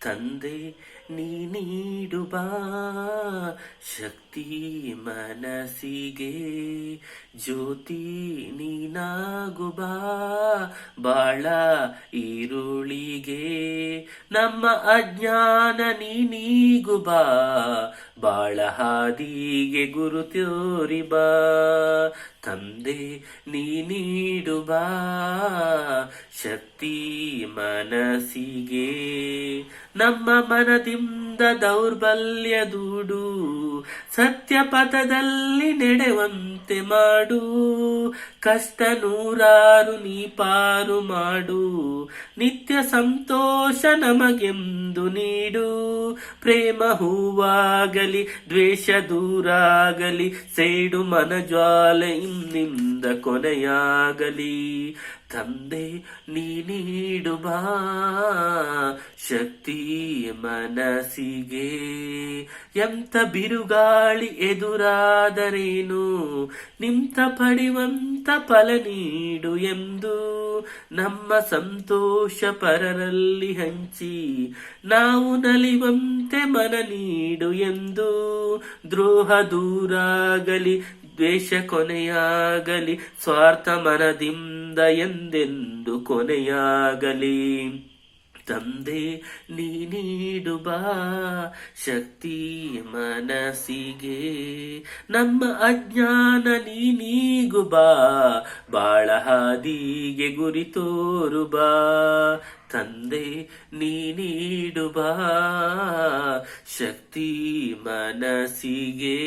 ತಂದೆ ನೀ ನೀಡು ಬಾ ಶಕ್ತಿ ಮನಸ್ಸಿಗೆ, ಜ್ಯೋತಿ ನೀನಾಗು ಬಾ ಬಾಳ ಈರುಳಿಗೆ, ನಮ್ಮ ಅಜ್ಞಾನ ನೀಗು ಬಾ ಬಾಳ ಹಾದಿಗೆ ಗುರು ತೋರಿ ಬಾ. ತಂದೆ ನೀ ನೀಡು ಬಾ ಶಕ್ತಿ ಮನಸ್ಸಿಗೆ, ನಮ್ಮ ಮನದಿಂದ ದೌರ್ಬಲ್ಯ ದೂಡು, ಸತ್ಯ ಪಥದಲ್ಲಿ ನಡೆವಂತೆ ಮಾಡು, ಕಷ್ಟ ನೂರಾರು ನೀ ಪಾರು ಮಾಡು, ನಿತ್ಯ ಸಂತೋಷ ನಮಗೆಂದು ನೀಡು, ಪ್ರೇಮ ಹೂವಾಗಲಿ ದ್ವೇಷ ದೂರಾಗಲಿ, ಸೇಡು ಮನ ಜ್ವಾಲೆ ಇನ್ನಿಂದ ಕೊನೆಯಾಗಲಿ. ತಂದೆ ನೀ ನೀಡು ಬಾ ಶಕ್ತಿ ಮನಸ್ಸಿಗೆ, ಎಂತ ಬಿರುಗಾಳಿ ಎದುರಾದರೇನು ನಿಂತ ಪಡೆಯುವಂತ ಫಲ ನೀಡು ಎಂದು, ನಮ್ಮ ಸಂತೋಷ ಪರರಲ್ಲಿ ಹಂಚಿ ನಾವು ನಲಿವಂತೆ ಮನ ನೀಡು ಎಂದು, ದ್ರೋಹ ದೂರಾಗಲಿ ದ್ವೇಷ ಕೊನೆಯಾಗಲಿ, ಸ್ವಾರ್ಥ ಮನದಿಂದ ಎಂದೆಂದು ಕೊನೆಯಾಗಲಿ. ತಂದೆ ನೀ ನೀಡು ಬಾ ಶಕ್ತಿ ಮನಸ್ಸಿಗೆ, ನಮ್ಮ ಅಜ್ಞಾನ ನೀಗು ಬಾ ಬಾಳ ಹಾದಿಗೆ ಗುರಿ ತೋರು ಬಾ. ತಂದೆ ನೀ ನೀಡು ಬಾ ಶಕ್ತಿ ಮನಸ್ಸಿಗೆ.